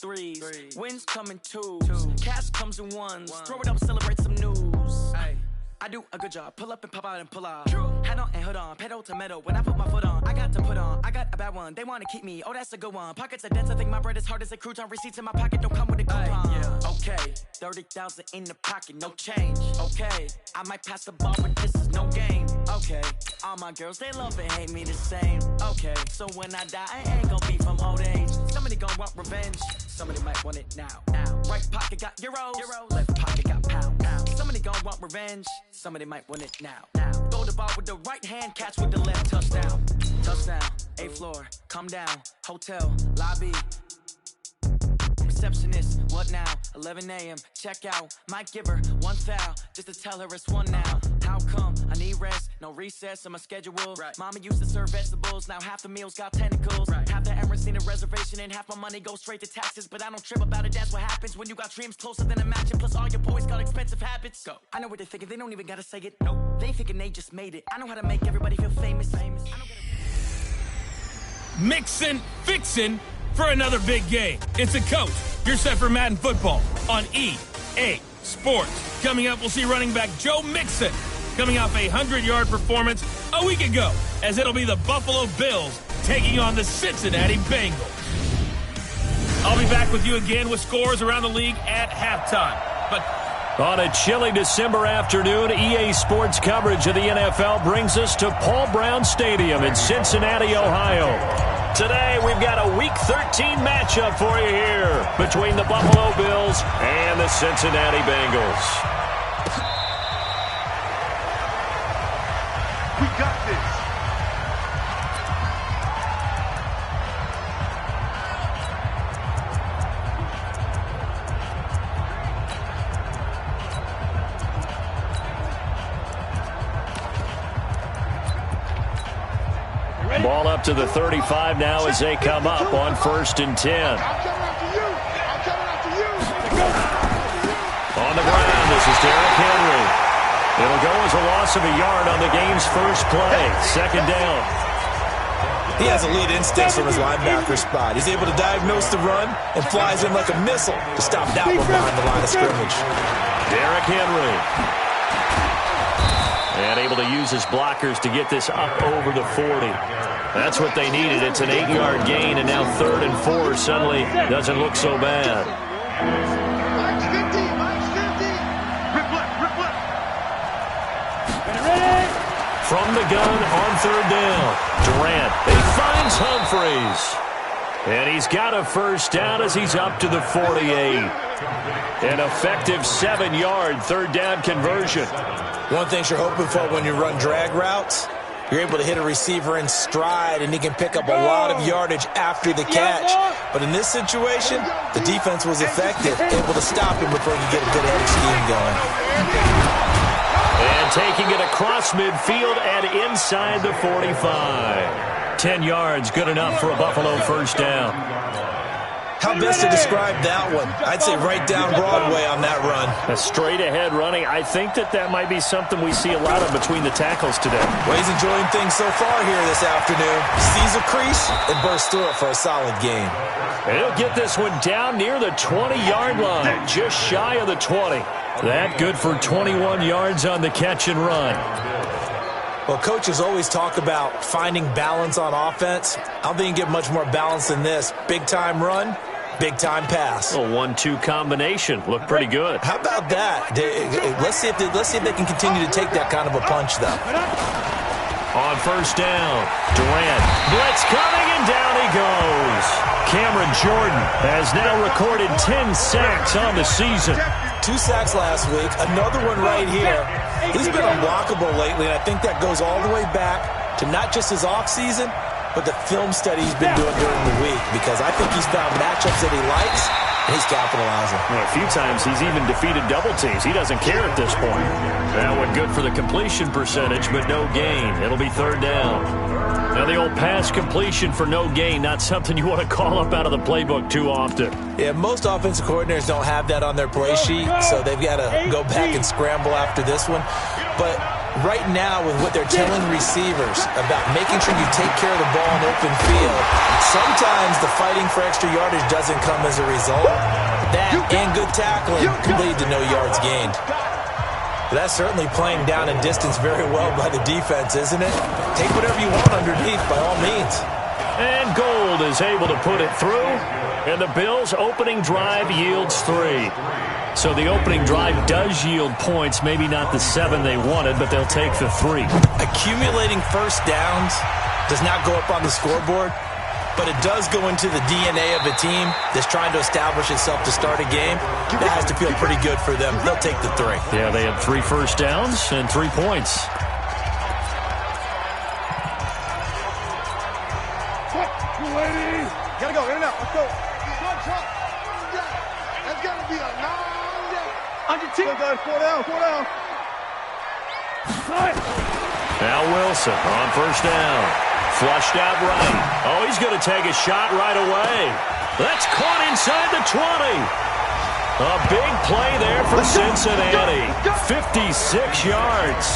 threes. Wins come in twos. Cash comes in ones. Throw it up, celebrate some news. Ay. I do a good job. Pull up and pop out and pull out. Head on and hood on. Pedal to metal. When I put my foot on, I got to put on. I got a bad one. They want to keep me. Oh, that's a good one. Pockets are dense. I think my bread is hard as a crouton. Receipts in my pocket don't come with a coupon. Yeah. Okay. 30,000 in the pocket. No change. Okay. I might pass the ball, but this is no game. Okay. All my girls, they love and hate me the same. Okay. So when I die, I ain't gonna be from old age. Somebody gonna want revenge. Somebody might want it now. Right pocket got euros. Left pocket got pounds. Somebody gonna want revenge. Somebody might want it now. Throw the ball with the right hand, catch with the left. Touchdown. Touchdown. 8th floor. Come down. Hotel. Lobby. Receptionist, what now? 11 a.m. Check out. Might give her one foul just to tell her it's one now. How come? I need rest, no recess on my schedule. Right. Mama used to serve vegetables, now half the meals got tentacles. Right. Half the errands need a reservation and half my money goes straight to taxes. But I don't trip about it, that's what happens when you got dreams closer than a match. And plus all your boys got expensive habits. Go. I know what they're thinking, they don't even gotta say it. Nope. They thinking they just made it. I know how to make everybody feel famous. Mixin', fixin' for another big game. It's a coach. You're set for Madden football on EA Sports. Coming up, we'll see running back Joe Mixon coming off a 100-yard performance a week ago, as it'll be the Buffalo Bills taking on the Cincinnati Bengals. I'll be back with you again with scores around the league at halftime. But on a chilly December afternoon, EA Sports coverage of the NFL brings us to Paul Brown Stadium in Cincinnati, Ohio. Today, we've got a Week 13 matchup for you here between the Buffalo Bills and the Cincinnati Bengals. We got this. Ball up to the 35 now as they come up on 1st and 10. On the ground, this is Derrick Henry. It'll go as a loss of a yard on the game's first play. 2nd down. He has elite instincts from his linebacker spot. He's able to diagnose the run and flies in like a missile to stop that one behind the line of scrimmage. Derrick Henry. And able to use his blockers to get this up over the 40. That's what they needed. It's an 8-yard gain, and now 3rd and 4 suddenly doesn't look so bad. Mike's 50. Rip left. From the gun on 3rd down, Durant. He finds Humphreys. And he's got a 1st down as he's up to the 48. An effective 7-yard 3rd down conversion. One thing you're hoping for when you run drag routes, you're able to hit a receiver in stride, and he can pick up a lot of yardage after the catch. But in this situation, the defense was effective, able to stop him before he could get a good head of steam going. And taking it across midfield and inside the 45. 10 yards, good enough for a Buffalo 1st down. How best to describe that one? I'd say right down Broadway on that run. A straight-ahead running. I think that might be something we see a lot of between the tackles today. Well, he's enjoying things so far here this afternoon. Sees a crease and bursts through it for a solid gain. And he'll get this one down near the 20-yard line, just shy of the 20. That good for 21 yards on the catch and run. Well, coaches always talk about finding balance on offense. I don't think you get much more balance than this. Big-time run, big-time pass. A 1-2 combination. Looked pretty good. How about that? Let's see if they can continue to take that kind of a punch, though. On 1st down, Durant. Blitz coming, and down he goes. Cameron Jordan has now recorded 10 sacks on the season. 2 sacks last week, another one right here. He's been unblockable lately, and I think that goes all the way back to not just his offseason, but the film study he's been doing during the week, because I think he's found matchups that he likes, and he's capitalizing. Well, a few times he's even defeated double teams. He doesn't care at this point. That one good for the completion percentage, but no gain. It'll be 3rd down. Now the old pass completion for no gain, not something you want to call up out of the playbook too often. Yeah, most offensive coordinators don't have that on their play sheet, so they've got to go back and scramble after this one. But right now, with what they're telling receivers about making sure you take care of the ball in open field, sometimes the fighting for extra yardage doesn't come as a result. That and good tackling can lead to no yards gained. But that's certainly playing down and distance very well by the defense, isn't it? Take whatever you want underneath, by all means. And Gold is able to put it through, and the Bills' opening drive yields 3. So the opening drive does yield points, maybe not the 7 they wanted, but they'll take the 3. Accumulating first downs does not go up on the scoreboard, but it does go into the DNA of a team that's trying to establish itself to start a game. That has to feel pretty good for them. They'll take the 3. Yeah, they had 3 first downs and 3 points. Gotta go, in and out, let's go. That's gotta be a long day. On your team. Guys, 4 down, 4 down. Now Wilson on first down. Flushed out right. Oh, he's going to take a shot right away. That's caught inside the 20. A big play there for Cincinnati. 56 yards.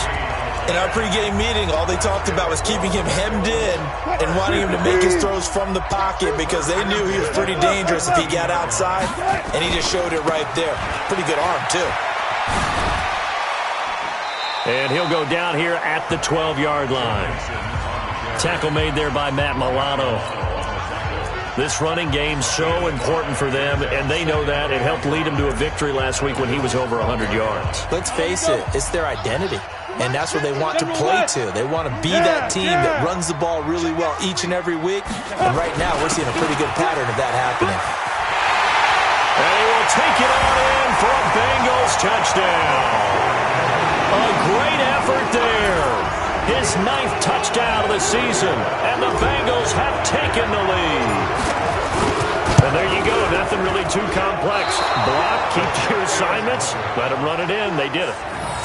In our pregame meeting, all they talked about was keeping him hemmed in and wanting him to make his throws from the pocket because they knew he was pretty dangerous if he got outside, and he just showed it right there. Pretty good arm, too. And he'll go down here at the 12-yard line. Tackle made there by Matt Milano. This running game's so important for them, and they know that. It helped lead them to a victory last week when he was over 100 yards. Let's face it, it's their identity, and that's what they want to play to. They want to be that team that runs the ball really well each and every week, and right now we're seeing a pretty good pattern of that happening. And he will take it on in for a Bengals touchdown. A great effort there. His 9th touchdown of the season, and the Bengals have taken the lead. And there you go, nothing really too complex. Block, keep to your assignments, let them run it in. They did it.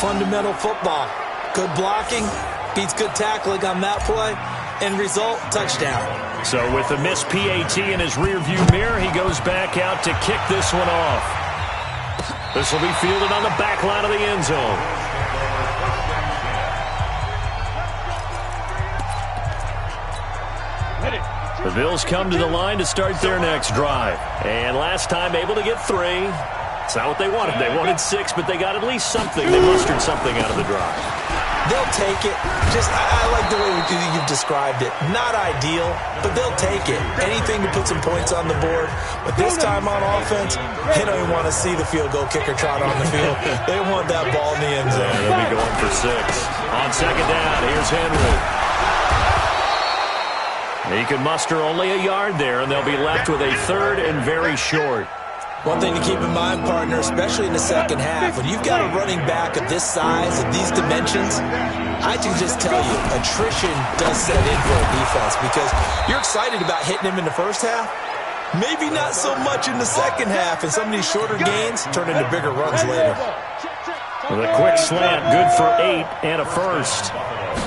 Fundamental football. Good blocking, beats good tackling on that play, end result, touchdown. So with the missed PAT in his rearview mirror, he goes back out to kick this one off. This will be fielded on the back line of the end zone. The Bills come to the line to start their next drive. And last time able to get 3. It's not what they wanted. They wanted 6, but they got at least something. They mustered something out of the drive. They'll take it. I like the way you've described it. Not ideal, but they'll take it. Anything to put some points on the board. But this time on offense, they don't even want to see the field goal kicker trot on the field. They want that ball in the end zone. Yeah, they'll be going for 6. On second down, here's Henry. He can muster only a yard there, and they'll be left with a 3rd and very short. One thing to keep in mind, partner, especially in the second half, when you've got a running back of this size, of these dimensions, I can just tell you, attrition does set in for a defense because you're excited about hitting him in the first half. Maybe not so much in the second half, and some of these shorter gains turn into bigger runs later. With a quick slant, good for 8 and a first.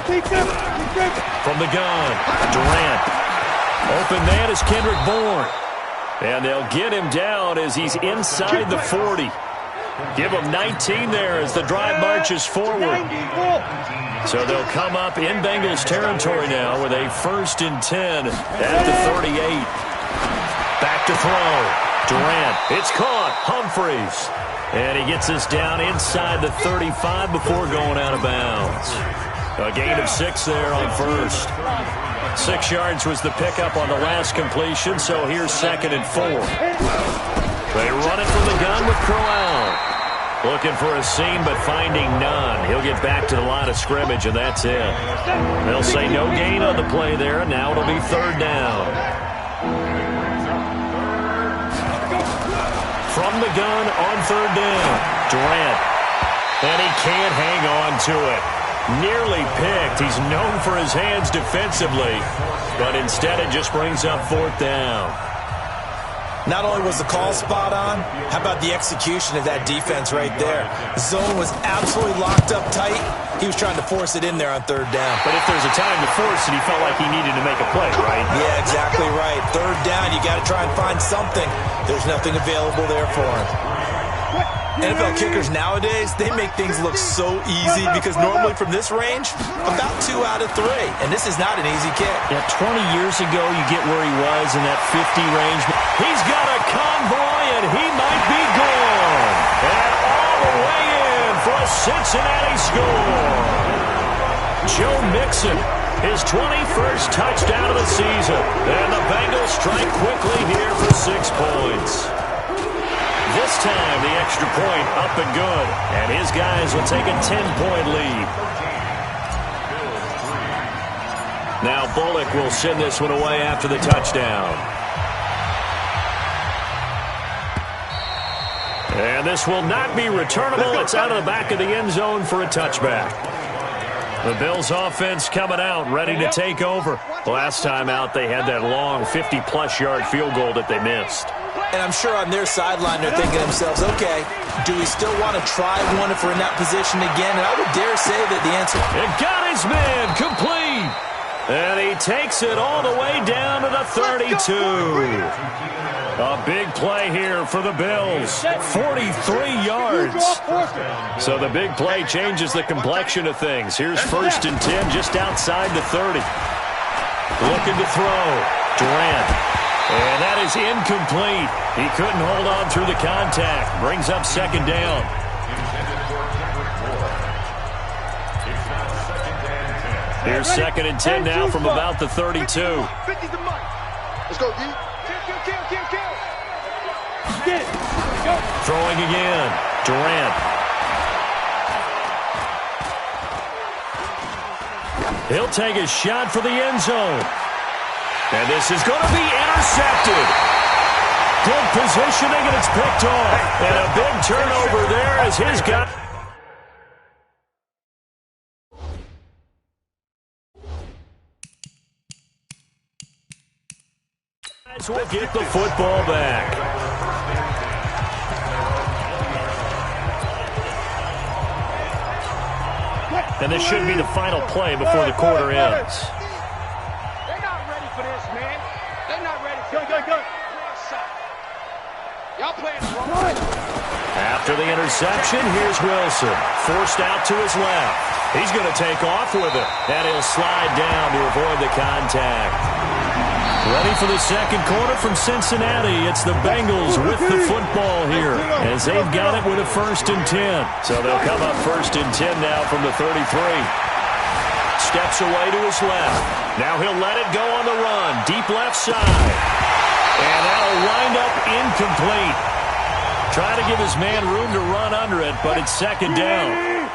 From the gun, Durant. Open man is Kendrick Bourne. And they'll get him down as he's inside the 40. Give him 19 there as the drive marches forward. So they'll come up in Bengals territory now with a 1st and 10 at the 38. Back to throw. Durant. It's caught. Humphreys. And he gets us down inside the 35 before going out of bounds. A gain of 6 there on first. 6 yards was the pickup on the last completion, so here's 2nd and 4. They run it from the gun with Crowell. Looking for a seam, but finding none. He'll get back to the line of scrimmage, and that's it. They'll say no gain on the play there, and now it'll be 3rd down. From the gun on 3rd down, Durant. And he can't hang on to it. Nearly picked. He's known for his hands defensively, but instead it just brings up 4th down. Not only was the call spot on, how about the execution of that defense right there? The zone was absolutely locked up tight, He was trying to force it in there on third down. But if there's a time to force it, he felt like he needed to make a play, right? Yeah, exactly right. Third down, you got to try and find something. There's nothing available there for him. NFL kickers nowadays, they make things look so easy because normally from this range, about 2 out of 3. And this is not an easy kick. Yeah, 20 years ago, you get where he was in that 50 range. He's got a convoy, and he might be gone. And all the way in for a Cincinnati score. Joe Mixon, his 21st touchdown of the season. And the Bengals strike quickly here for 6 points. This time, the extra point up and good. And his guys will take a 10-point lead. Now Bullock will send this one away after the touchdown. And this will not be returnable. It's out of the back of the end zone for a touchback. The Bills offense coming out, ready to take over. Last time out, they had that long 50-plus yard field goal that they missed. And I'm sure on their sideline they're thinking to themselves, okay, do we still want to try one if we're in that position again? And I would dare say that the answer... It got his man complete. And he takes it all the way down to the 32. A big play here for the Bills. 43 yards. So the big play changes the complexion of things. Here's 1st and 10 just outside the 30. Looking to throw. Durant. And that is incomplete. He couldn't hold on through the contact. Brings up 2nd down. Here's 2nd and 10 now from about the 32. Let's go, D. Get it. Go. Throwing again. Durant. He'll take a shot for the end zone. And this is going to be intercepted. Good positioning, and it's picked off. And a big turnover there as his guy. Will get the football back. And this should be the final play before the quarter ends. They're not ready for this, man. They're not ready for this. Go. Y'all playing the wrong way. After the interception, here's Wilson. Forced out to his left. He's going to take off with it. And he'll slide down to avoid the contact. Ready for the second quarter from Cincinnati. It's the Bengals with the football here as they've got it with a 1st and 10. So they'll come up 1st and 10 now from the 33. Steps away to his left. Now he'll let it go on the run. Deep left side. And that'll wind up incomplete. Trying to give his man room to run under it, but it's 2nd down.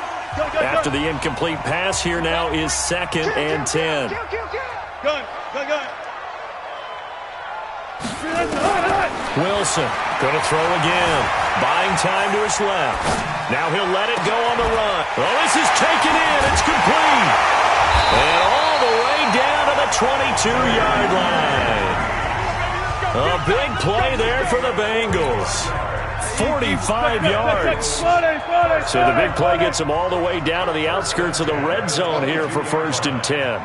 After the incomplete pass, here now is 2nd and 10. Good. Wilson going to throw again. Buying time to his left. Now he'll let it go on the run. Oh, this is taken in. It's complete. And all the way down to the 22-yard line. A big play there for the Bengals. 45 yards. So the big play gets them all the way down to the outskirts of the red zone here for 1st and 10.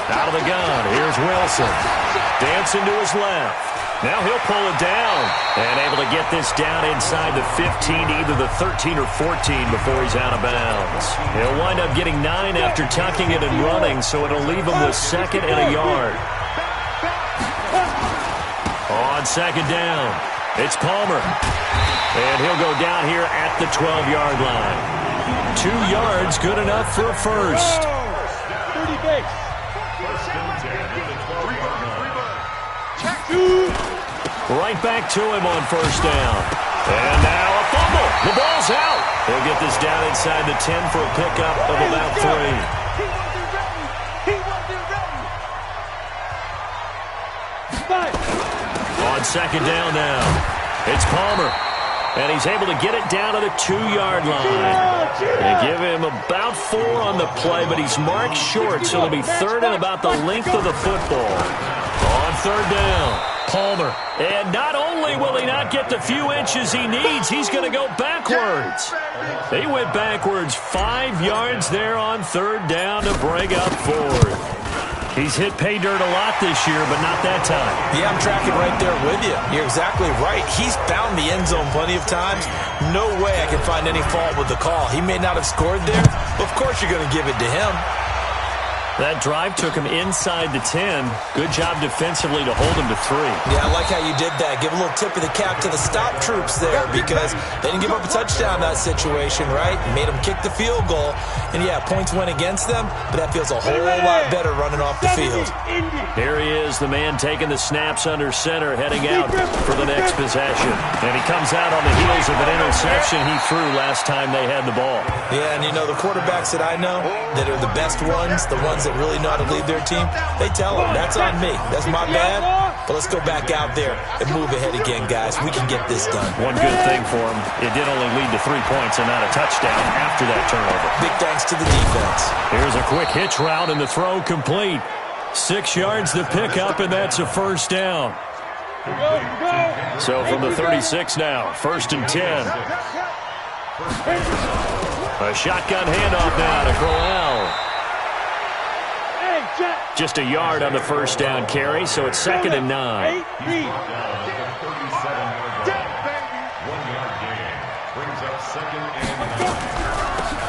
Out of the gun, here's Wilson. Dancing to his left. Now he'll pull it down. And able to get this down inside the 15, either the 13 or 14 before he's out of bounds. He'll wind up getting 9 after tucking it and running, so it'll leave him with 2nd and a yard. On 2nd down, it's Palmer. And he'll go down here at the 12-yard line. 2 yards, good enough for a first. 30 base. Right back to him on 1st down. And now a fumble. The ball's out. He'll get this down inside the 10 for a pickup of about 3. On 2nd down now, it's Palmer. And he's able to get it down to the 2-yard line. They give him about 4 on the play, but he's marked short, so it'll be 3rd and about the length of the football. On 3rd down, Palmer. And not only will he not get the few inches he needs, he's going to go backwards. He went backwards 5 yards there on third down to bring up fourth. He's hit pay dirt a lot this year, but not that time. Yeah, I'm tracking right there with you. You're exactly right. He's found the end zone plenty of times. No way I can find any fault with the call. He may not have scored there, but of course you're going to give it to him. That drive took him inside the 10. Good job defensively to hold him to 3. Yeah, I like how you did that. Give a little tip of the cap to the stop troops there because they didn't give up a touchdown in that situation, right? Made them kick the field goal. And, yeah, points went against them, but that feels a whole lot better running off the field. Here he is, the man taking the snaps under center, heading out for the next possession. And he comes out on the heels of an interception he threw last time they had the ball. Yeah, and, you know, the quarterbacks that I know that are the best ones, the ones that really know how to lead their team, they tell them, that's on me. That's my bad. But let's go back out there and move ahead again, guys. We can get this done. One good thing for him, it did only lead to 3 points and not a touchdown after that turnover. Big thanks to the defense. Here's a quick hitch route and the throw complete. 6 yards the pickup, and that's a first down. So from the 36 now, 1st and 10. A shotgun handoff now to Crowell. Just a yard on the first down carry, so it's 2nd and 9.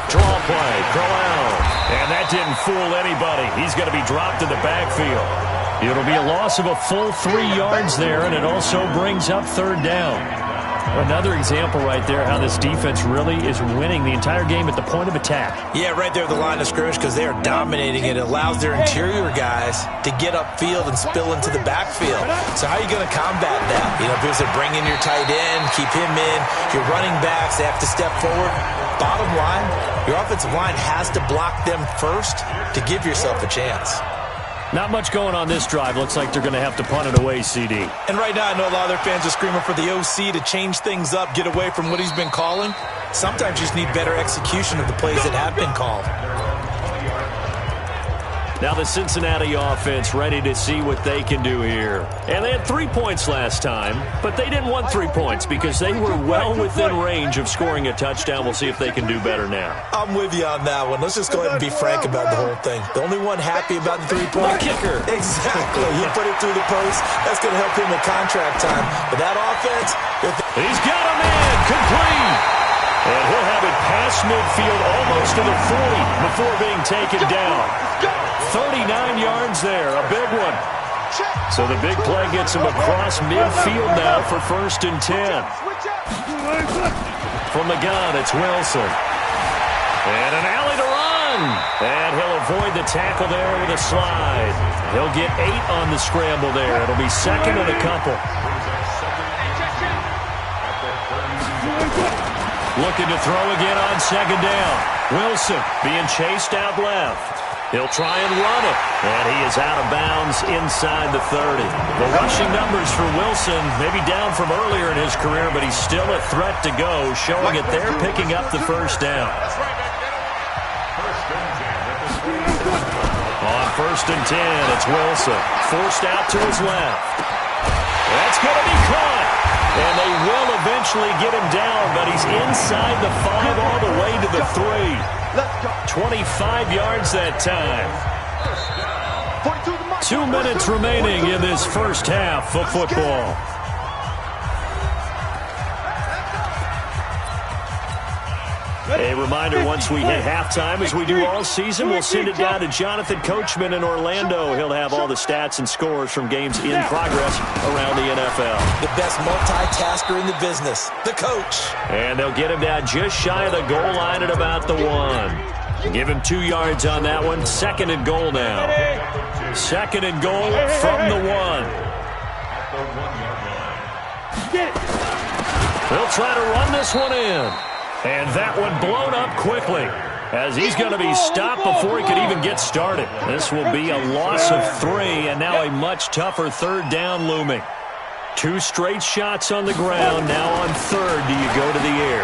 Draw play, Crowell. And that didn't fool anybody. He's going to be dropped in the backfield. It'll be a loss of a full 3 yards there, and it also brings up 3rd down. Another example right there how this defense really is winning the entire game at the point of attack. Yeah, right there at the line of scrimmage because they are dominating it. It allows their interior guys to get upfield and spill into the backfield. So how are you going to combat that? You know, because they bring in your tight end, keep him in, your running backs, they have to step forward. Bottom line, your offensive line has to block them first to give yourself a chance. Not much going on this drive. Looks like they're going to have to punt it away, CD. And right now, I know a lot of their fans are screaming for the OC to change things up, get away from what he's been calling. Sometimes you just need better execution of the plays that have been called. Now the Cincinnati offense ready to see what they can do here. And they had 3 points last time, but they didn't want 3 points because they were well within range of scoring a touchdown. We'll see if they can do better now. I'm with you on that one. Let's just go ahead and be frank about the whole thing. The only one happy about the 3-point kicker. Exactly. He put it through the post. That's going to help him with contract time. But that offense, he's got a man complete. And he'll have it past midfield almost to the 40 before being taken down. 39 yards there, a big one. So the big play gets him across midfield now for 1st and 10. From the gun, it's Wilson. And an alley to run. And he'll avoid the tackle there with a slide. He'll get 8 on the scramble there. It'll be 2nd and a couple. Looking to throw again on 2nd down. Wilson being chased out left. He'll try and run it, and he is out of bounds inside the 30. The rushing numbers for Wilson maybe down from earlier in his career, but he's still a threat to go, showing it there, picking up the 1st down. On 1st and 10, it's Wilson, forced out to his left. That's going to be caught, and they will eventually get him down, but he's inside the 5 all the way to the 3. 25 yards that time. 2 minutes remaining in this first half of football. A reminder, once we hit halftime, as we do all season, we'll send it down to Jonathan Coachman in Orlando. He'll have all the stats and scores from games in progress around the NFL. The best multitasker in the business, the coach. And they'll get him down just shy of the goal line at about the 1. Give him 2 yards on that one. 2nd and goal now. 2nd and goal from the 1. They'll try to run this one in. And that one blown up quickly as he's going to be stopped before he could even get started. This will be a loss of 3, and now a much tougher 3rd down looming. 2 straight shots on the ground. Now on 3rd, do you go to the air?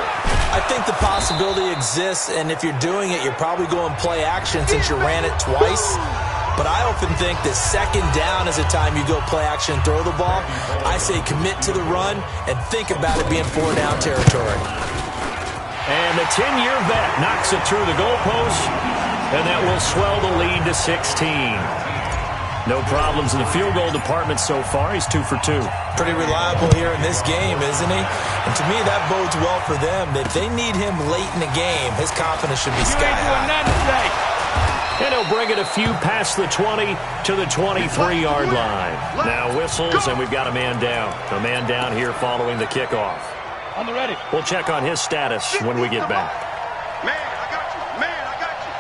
I think the possibility exists, and if you're doing it, you're probably going play action since you ran it twice. but I often think that second down is a time you go play action and throw the ball. I say commit to the run and think about it being 4-down territory. And the 10-year vet knocks it through the goalpost, and that will swell the lead to 16. No problems in the field goal department so far. He's 2 for 2. Pretty reliable here in this game, isn't he? And to me, that bodes well for them. If they need him late in the game, his confidence should be sky high. And he'll bring it a few past the 20 to the 23-yard line. Now whistles, and we've got a man down. A man down here following the kickoff. On the ready. We'll check on his status when we get back. Man, I got you. Man, I got you.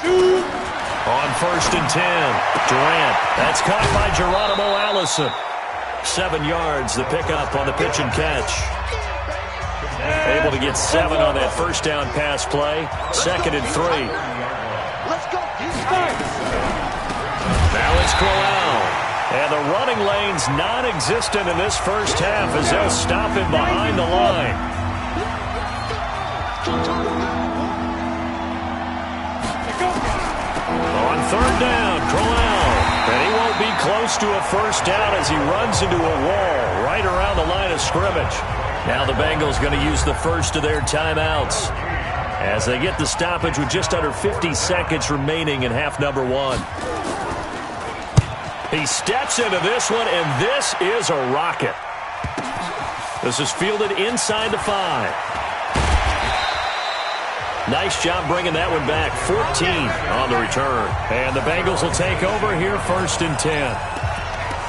Shoot. On 1st and 10, Durant. That's caught by Geronimo Allison. 7 yards, the pickup on the pitch and catch. Able to get 7 on that first down pass play. 2nd and 3. Let's go. Now it's Crowell. And the running lane's non-existent in this first half as they'll stop him behind the line. On 3rd down, Crowell. And he won't be close to a first down as he runs into a wall right around the line of scrimmage. Now the Bengals going to use the first of their timeouts as they get the stoppage with just under 50 seconds remaining in half number 1. He steps into this one, and this is a rocket. This is fielded inside the 5. Nice job bringing that one back. 14 on the return. And the Bengals will take over here 1st and 10.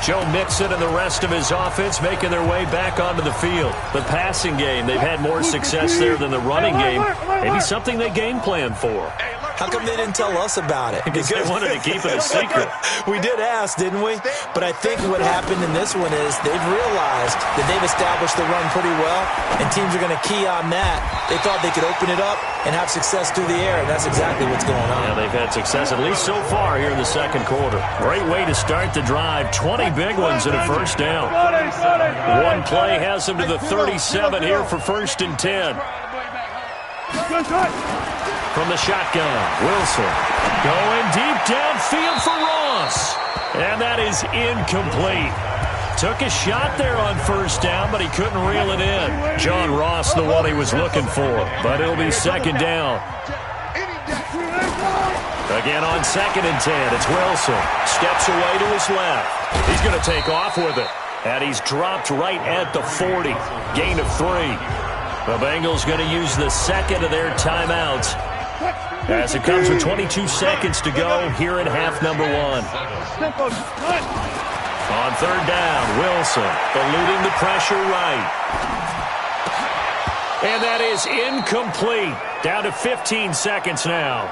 Joe Mixon and the rest of his offense making their way back onto the field. The passing game, they've had more success there than the running game. Maybe something they game plan for. How come they didn't tell us about it? Because they wanted to keep it a secret. We did ask, didn't we? But I think what happened in this one is they've realized that they've established the run pretty well, and teams are going to key on that. They thought they could open it up and have success through the air, and that's exactly what's going on. Yeah, they've had success, at least so far here in the second quarter. Great way to start the drive. 20 big ones and a first down. One play has them to the 37 here for 1st and 10. From the shotgun, Wilson going deep downfield for Ross. And that is incomplete. Took a shot there on first down, but he couldn't reel it in. John Ross, the one he was looking for. But it'll be 2nd down. Again on 2nd and 10, it's Wilson. Steps away to his left. He's going to take off with it. And he's dropped right at the 40. Gain of 3. The Bengals going to use the second of their timeouts as it comes with 22 seconds to go here in half number 1. On 3rd down, Wilson eluding the pressure right. And that is incomplete. Down to 15 seconds now.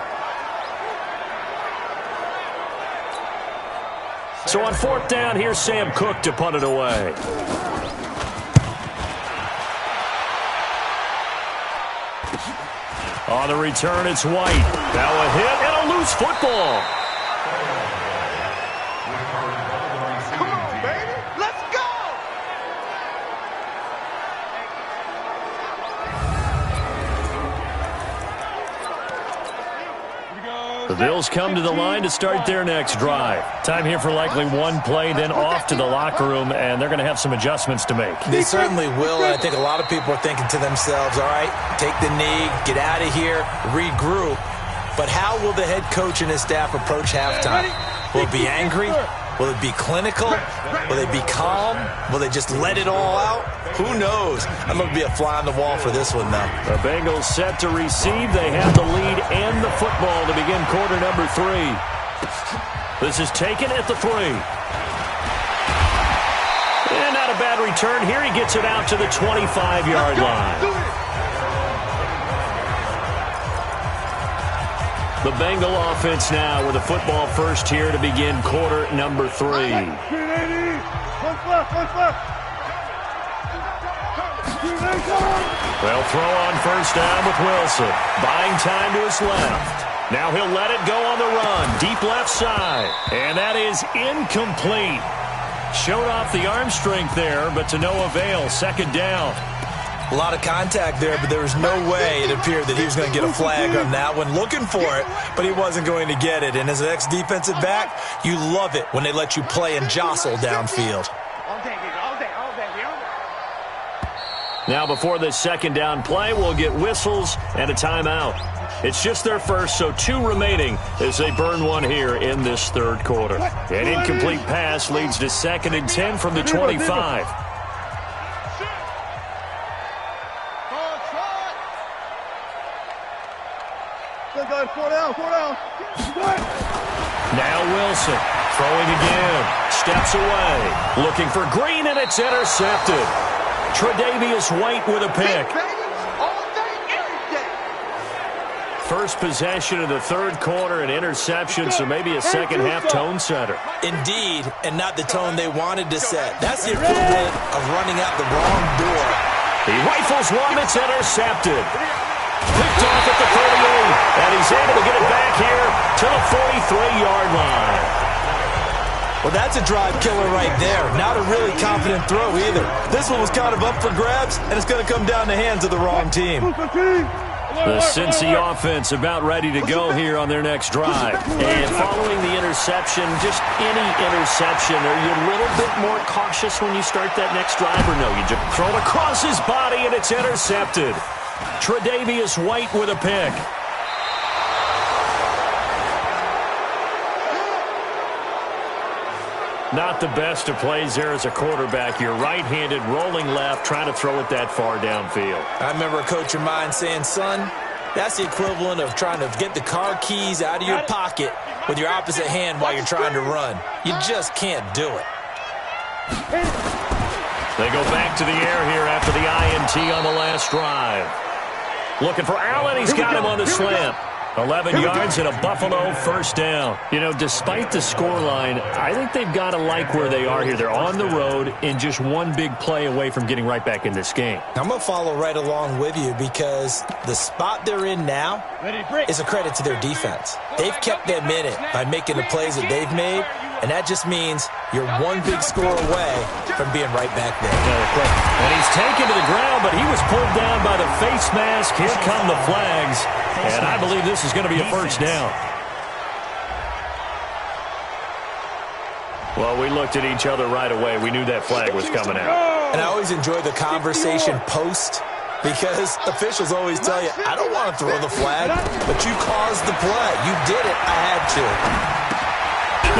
So on 4th down, here's Sam Cook to punt it away. On the return, it's White. Now a hit and a loose football. Come on, baby. Let's go. The Bills come to the line to start their next drive. Time here for likely one play, then off to the locker room, and they're going to have some adjustments to make. They certainly will, and I think a lot of people are thinking to themselves, all right, take the knee, get out of here, regroup. But how will the head coach and his staff approach halftime? Will it be angry? Will it be clinical? Will they be calm? Will they just let it all out? Who knows? I'd love to be a fly on the wall for this one, though. The Bengals set to receive. They have the lead and the football to begin quarter number 3. This is taken at the 3. And not a bad return here. He gets it out to the 25-yard line. The Bengal offense now with a football first here to begin quarter number 3. They'll throw on first down with Wilson. Buying time to his left. Now he'll let it go on the run. Deep left side. And that is incomplete. Showed off the arm strength there, but to no avail. 2nd down. A lot of contact there, but there was no way it appeared that he was going to get a flag on that one. Looking for it, but he wasn't going to get it. And as an ex-defensive back, you love it when they let you play and jostle downfield. Now before this second down play, we'll get whistles and a timeout. It's just their first, so 2 remaining as they burn one here in this third quarter. An incomplete pass leads to 2nd and 10 from the 25. Now Wilson throwing again. Steps away. Looking for Green, and it's intercepted. Tre'Davious White with a pick. First possession of the third quarter, an interception, so maybe a second-half tone setter. Indeed, and not the tone they wanted to set. That's the equivalent of running out the wrong door. He rifles one, it's intercepted. Picked off at the 38, and he's able to get it back here to the 43-yard line. Well, that's a drive killer right there. Not a really confident throw either. This one was kind of up for grabs, and it's going to come down the hands of the wrong team. The Cincy offense about ready to go here on their next drive. And following the interception, just any interception, are you a little bit more cautious when you start that next drive, or no? You just throw it across his body, and it's intercepted. Tre'Davious White with a pick. Not the best of plays there as a quarterback. You're right-handed, rolling left, trying to throw it that far downfield. I remember a coach of mine saying, son, that's the equivalent of trying to get the car keys out of your pocket with your opposite hand while you're trying to run. You just can't do it. They go back to the air here after the INT on the last drive. Looking for Allen. He's got him on the slant. 11 yards and a Buffalo first down. You know, despite the scoreline, I think they've got to like where they are here. They're on the road and just one big play away from getting right back in this game. I'm going to follow right along with you because the spot they're in now is a credit to their defense. They've kept them in it by making the plays that they've made, and that just means you're one big score away from being right back there. And he's taken to the ground, but he was pulled down by the face mask. Here come the flags, and I believe this is going to be a first down. Well, we looked at each other right away. We knew that flag was coming out. And I always enjoy the conversation post because officials always tell you, I don't want to throw the flag, but you caused the play. You did it. I had to.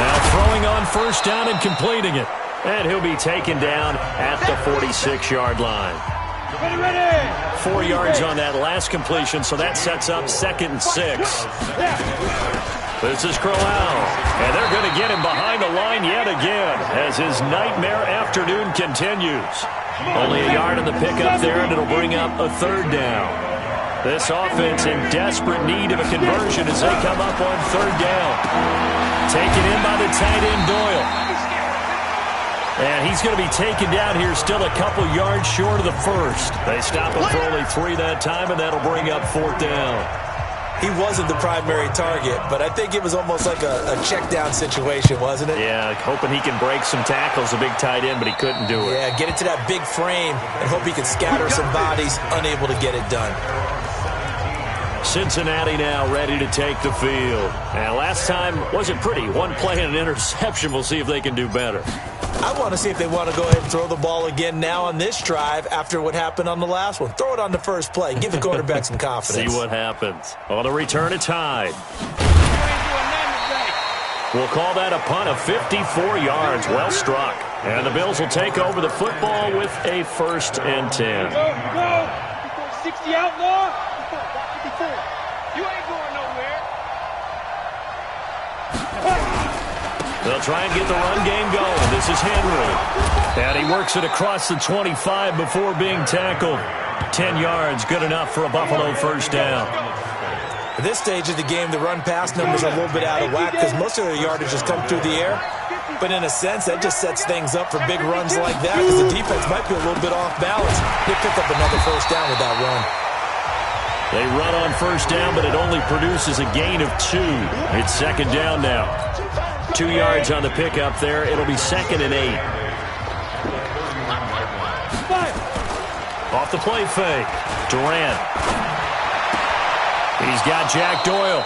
Now throwing on first down and completing it. And he'll be taken down at the 46-yard line. 4 yards on that last completion, so that sets up 2nd and 6. This is Crowell, and they're going to get him behind the line yet again as his nightmare afternoon continues. Only a yard on the pickup there, and it'll bring up a third down. This offense in desperate need of a conversion as they come up on third down. Taken in by the tight end, Doyle. And he's going to be taken down here still a couple yards short of the first. They stop him for only 3 that time, and that'll bring up 4th down. He wasn't the primary target, but I think it was almost like a check down situation, wasn't it? Yeah, hoping he can break some tackles, a big tight end, but he couldn't do it. Yeah, get it to that big frame and hope he can scatter some bodies, unable to get it done. Cincinnati now ready to take the field. And last time wasn't pretty. One play and an interception. We'll see if they can do better. I want to see if they want to go ahead and throw the ball again now on this drive after what happened on the last one. Throw it on the first play. Give the quarterback some confidence. See what happens. On the return, it's Hyde. We'll call that a punt of 54 yards. Well struck. And the Bills will take over the football with a 1st and 10. Go. 60 outlaw. You ain't going nowhere. They'll try and get the run game going. This is Henry. And he works it across the 25 before being tackled. 10 yards, good enough for a Buffalo first down. At this stage of the game, the run-pass numbers are a little bit out of whack because most of their yardage has come through the air. But in a sense, that just sets things up for big runs like that because the defense might be a little bit off balance. They pick up another first down with that run. They run on first down, but it only produces a gain of 2. It's 2nd down now. 2 yards on the pickup there. It'll be 2nd and 8. Off the play fake. Durant. He's got Jack Doyle.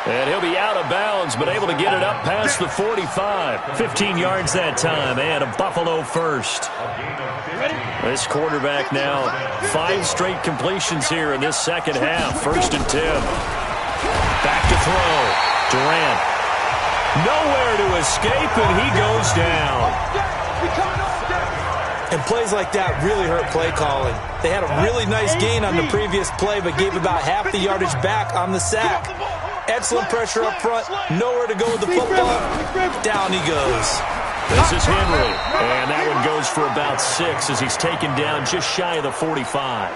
And he'll be out of bounds, but able to get it up past the 45. 15 yards that time, and a Buffalo first. This quarterback now, 5 straight completions here in this second half. 1st and 10. Back to throw. Durant. Nowhere to escape, and he goes down. And plays like that really hurt play calling. They had a really nice gain on the previous play, but gave about half the yardage back on the sack. Excellent pressure up front. Nowhere to go with the football. Down he goes. This is Henry. And that one goes for about 6 as he's taken down just shy of the 45.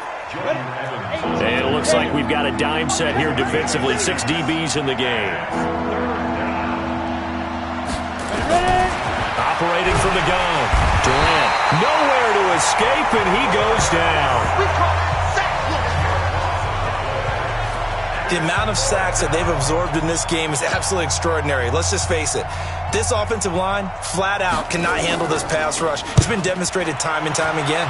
And it looks like we've got a dime set here defensively. 6 DBs in the game. Operating from the gun. Durant. Nowhere to escape, and he goes down. The amount of sacks that they've absorbed in this game is absolutely extraordinary. Let's just face it. This offensive line, flat out, cannot handle this pass rush. It's been demonstrated time and time again.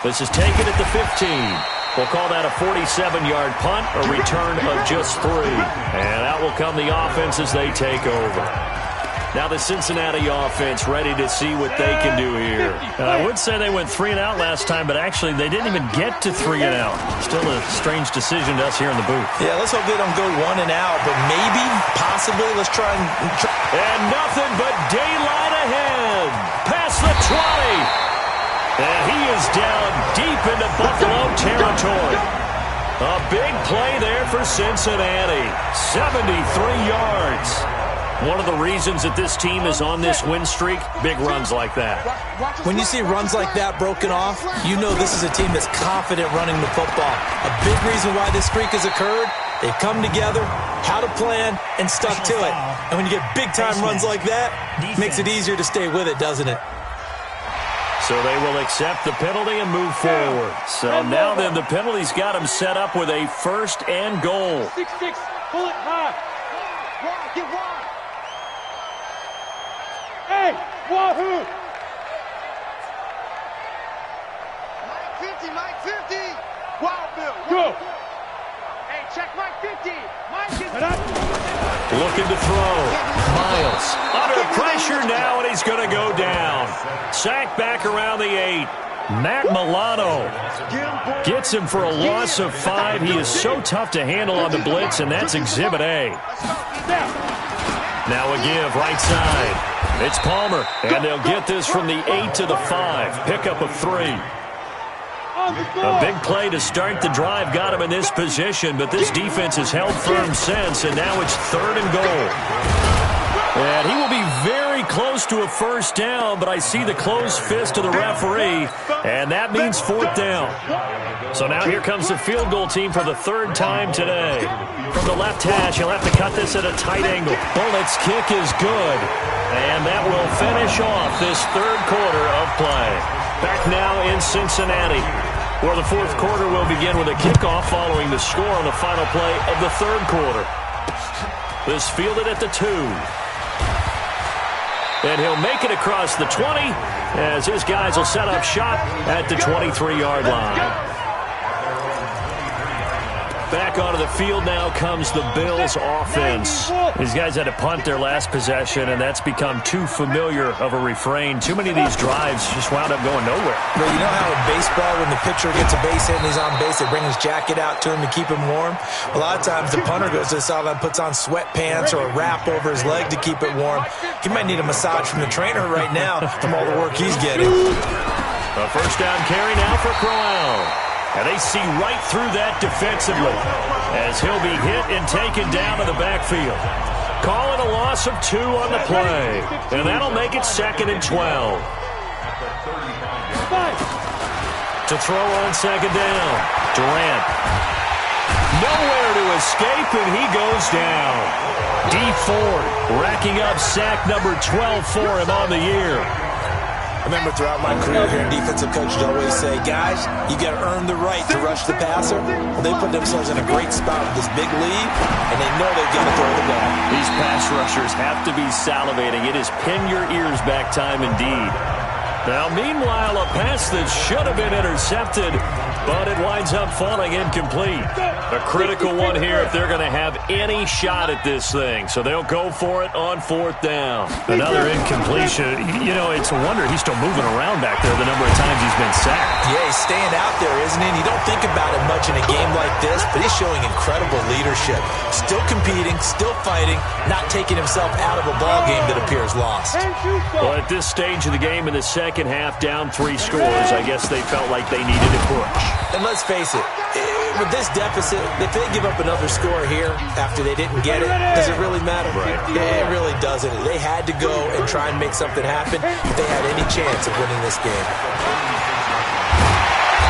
This is taken at the 15. We'll call that a 47-yard punt, a return of just 3. And out will come the offense as they take over. Now the Cincinnati offense ready to see what they can do here. And I would say they went 3 and out last time, but actually they didn't even get to 3 and out. Still a strange decision to us here in the booth. Yeah, let's hope they don't go 1 and out, but maybe, possibly, let's try and... And nothing but daylight ahead. Past the 20. And he is down deep into Buffalo territory. A big play there for Cincinnati. 73 yards. One of the reasons that this team is on this win streak, big runs like that. When you see runs like that broken off, you know this is a team that's confident running the football. A big reason why this streak has occurred, they've come together, had a plan, and stuck to it. And when you get big-time runs like that, it makes it easier to stay with it, doesn't it? So they will accept the penalty and move forward. So now then, the penalty's got them set up with a 1st and goal. 6-6, pull it high. Get wide. Hey, wahoo! Mike 50. Wow, Bill. Go. Hey, check Mike 50. Mike is... Looking to throw. Miles under pressure now, and he's going to go down. Sack back around the 8. Matt Milano gets him for a loss of 5. He is so tough to handle on the blitz, and that's Exhibit A. Now a give, right side. It's Palmer, and they'll get this from the 8 to the 5. Pickup of 3. A big play to start the drive got him in this position, but this defense has held firm since, and now it's 3rd and goal. And he will be very close to a 1st down, but I see the closed fist of the referee, and that means 4th down. So now here comes the field goal team for the 3rd time today. From the left hash, he'll have to cut this at a tight angle. Bullett's kick is good, and that will finish off this 3rd quarter of play. Back now in Cincinnati, where the 4th quarter will begin with a kickoff following the score on the final play of the 3rd quarter. This fielded at the 2. And he'll make it across the 20 as his guys will set up shop at the 23-yard line. Back onto the field now comes the Bills offense. These guys had to punt their last possession, and that's become too familiar of a refrain. Too many of these drives just wound up going nowhere. Well, you know how in baseball, when the pitcher gets a base hit and he's on base, they bring his jacket out to him to keep him warm? A lot of times the punter goes to the sideline, puts on sweatpants or a wrap over his leg to keep it warm. He might need a massage from the trainer right now from all the work he's getting. A 1st down carry now for Crowell. And they see right through that defensively as he'll be hit and taken down to the backfield. Call it a loss of 2 on the play. And that'll make it 2nd and 12. To throw on 2nd down. Durant. Nowhere to escape, and he goes down. D. Ford racking up sack number 12 for him on the year. I remember throughout my career here, defensive coaches always say, guys, you got to earn the right to rush the passer. Well, they put themselves in a great spot with this big lead, and they know they've got to throw the ball. These pass rushers have to be salivating. It is pin your ears back time indeed. Now, meanwhile, a pass that should have been intercepted, but it winds up falling incomplete. A critical one here if they're going to have any shot at this thing. So they'll go for it on 4th down. Another incompletion. You know, it's a wonder he's still moving around back there the number of times he's been sacked. Yeah, he's staying out there, isn't he? And you don't think about it much in a game like this, but he's showing incredible leadership. Still competing, still fighting, not taking himself out of a ball game that appears lost. Well, at this stage of the game in the second half, down 3 scores, I guess they felt like they needed a push. And let's face it, with this deficit, if they give up another score here after they didn't get it, does it really matter? Right. It really doesn't. They had to go and try and make something happen if they had any chance of winning this game.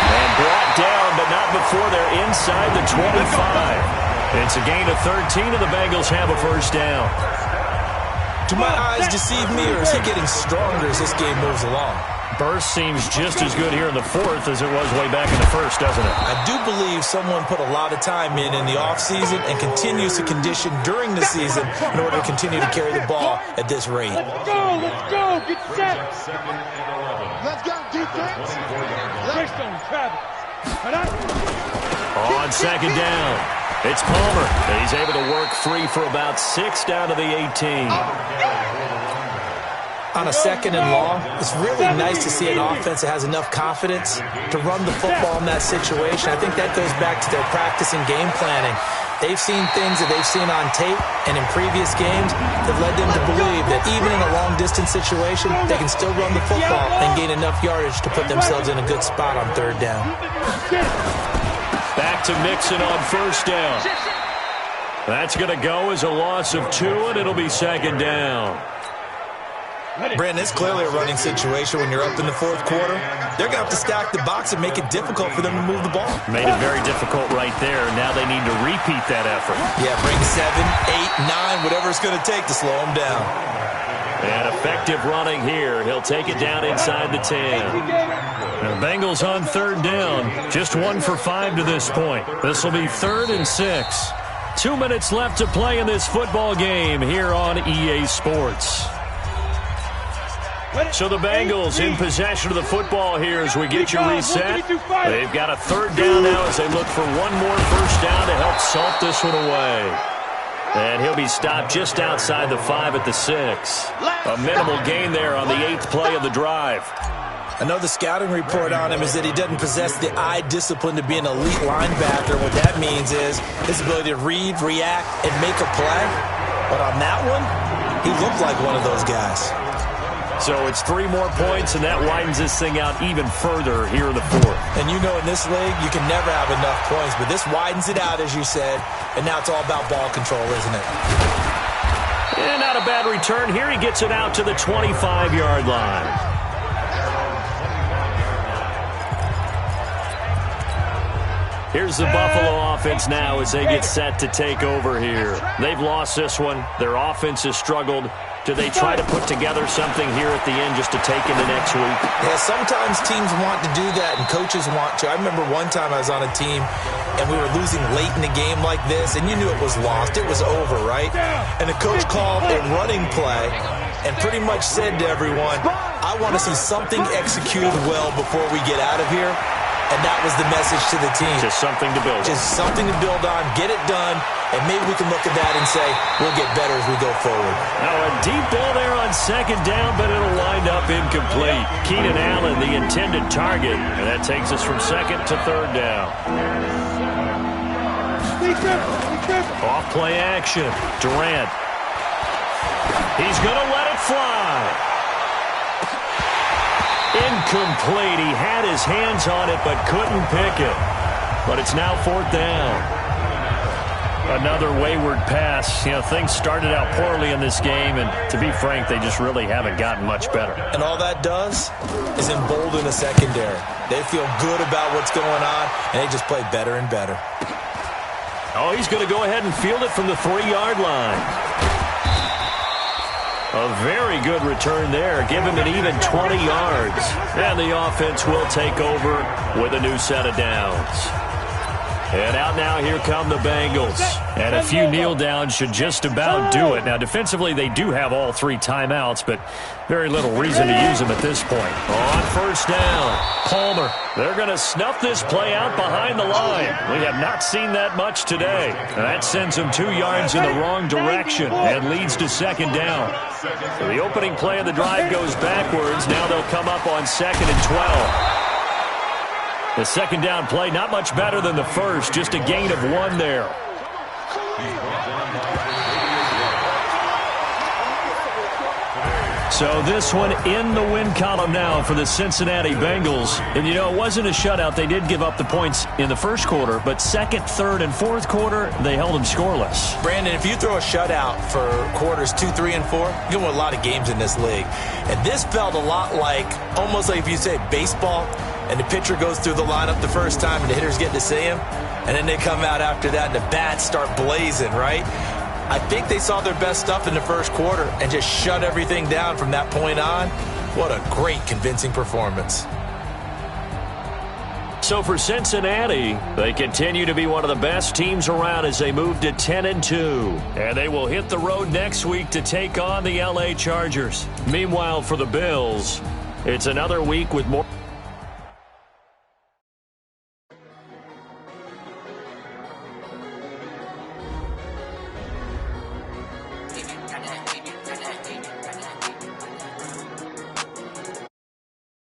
And brought down, but not before they're inside the 25. It's a gain of 13, and the Bengals have a first down. Do my eyes deceive me, or is he getting stronger as this game moves along? Burst seems just as good here in the 4th as it was way back in the 1st, doesn't it? I do believe someone put a lot of time in the offseason and continues to condition during the season in order to continue to carry the ball at this rate. Let's go, get set. Let's go, defense. On 2nd down, it's Palmer. He's able to work free for about 6 down to the 18. On a 2nd and long, it's really nice to see an offense that has enough confidence to run the football in that situation. I think that goes back to their practice and game planning. They've seen things that they've seen on tape and in previous games that led them to believe that even in a long-distance situation, they can still run the football and gain enough yardage to put themselves in a good spot on 3rd down. Back to Mixon on 1st down. That's going to go as a loss of 2, and it'll be 2nd down. Brandon, it's clearly a running situation when you're up in the 4th quarter. They're going to have to stack the box and make it difficult for them to move the ball. Made it very difficult right there. Now they need to repeat that effort. Yeah, bring 7, 8, 9, whatever it's going to take to slow them down. And effective running here. He'll take it down inside the 10. The Bengals on 3rd down. Just 1 for 5 to this point. This will be 3rd and 6. 2 minutes left to play in this football game here on EA Sports. So the Bengals in possession of the football here as we get you reset. They've got a 3rd down now as they look for one more first down to help salt this one away. And he'll be stopped just outside the 5 at the 6. A minimal gain there on the 8th play of the drive. I know the scouting report on him is that he doesn't possess the eye discipline to be an elite linebacker. What that means is his ability to read, react, and make a play. But on that one, he looked like one of those guys. So it's 3 more points, and that widens this thing out even further here in the 4th. And you know in this league, you can never have enough points, but this widens it out, as you said, and now it's all about ball control, isn't it? And not a bad return here. He gets it out to the 25-yard line. Here's the Buffalo offense now as they get set to take over here. They've lost this one. Their offense has struggled. Do they try to put together something here at the end just to take into next week? Yeah, sometimes teams want to do that and coaches want to. I remember one time I was on a team and we were losing late in the game like this, and you knew it was lost. It was over, right? And the coach called a running play and pretty much said to everyone, I want to see something executed well before we get out of here. And that was the message to the team. Just something to build on. Just something to build on, get it done, and maybe we can look at that and say, we'll get better as we go forward. Now a deep ball there on 2nd down, but it'll wind up incomplete. Keenan Allen, the intended target, and that takes us from 2nd to 3rd down. Off play action. Durant. He's going to let it fly. Incomplete. He had his hands on it but couldn't pick it. But it's now 4th down. Another wayward pass. You know, things started out poorly in this game, and to be frank, they just really haven't gotten much better. And all that does is embolden the secondary. They feel good about what's going on, and they just play better and better. Oh, he's going to go ahead and field it from the 3-yard line. A very good return there. Give him an even 20 yards. And the offense will take over with a new set of downs. And out now, here come the Bengals. And a few kneel downs should just about do it. Now, defensively, they do have all 3 timeouts, but very little reason to use them at this point. On first down, Palmer. They're going to snuff this play out behind the line. We have not seen that much today. And that sends them 2 yards in the wrong direction and leads to second down. So the opening play of the drive goes backwards. Now they'll come up on 2nd and 12. The second down play, not much better than the first, just a gain of 1 there. So this one in the win column now for the Cincinnati Bengals. And, you know, it wasn't a shutout. They did give up the points in the first quarter, but second, third, and fourth quarter, they held them scoreless. Brandon, if you throw a shutout for quarters 2, 3, and 4, you can win a lot of games in this league. And this felt a lot like, almost like if you say baseball, and the pitcher goes through the lineup the first time and the hitters get to see him, and then they come out after that and the bats start blazing, right? I think they saw their best stuff in the first quarter and just shut everything down from that point on. What a great, convincing performance. So for Cincinnati, they continue to be one of the best teams around as they move to 10-2. And they will hit the road next week to take on the LA Chargers. Meanwhile, for the Bills, it's another week with more...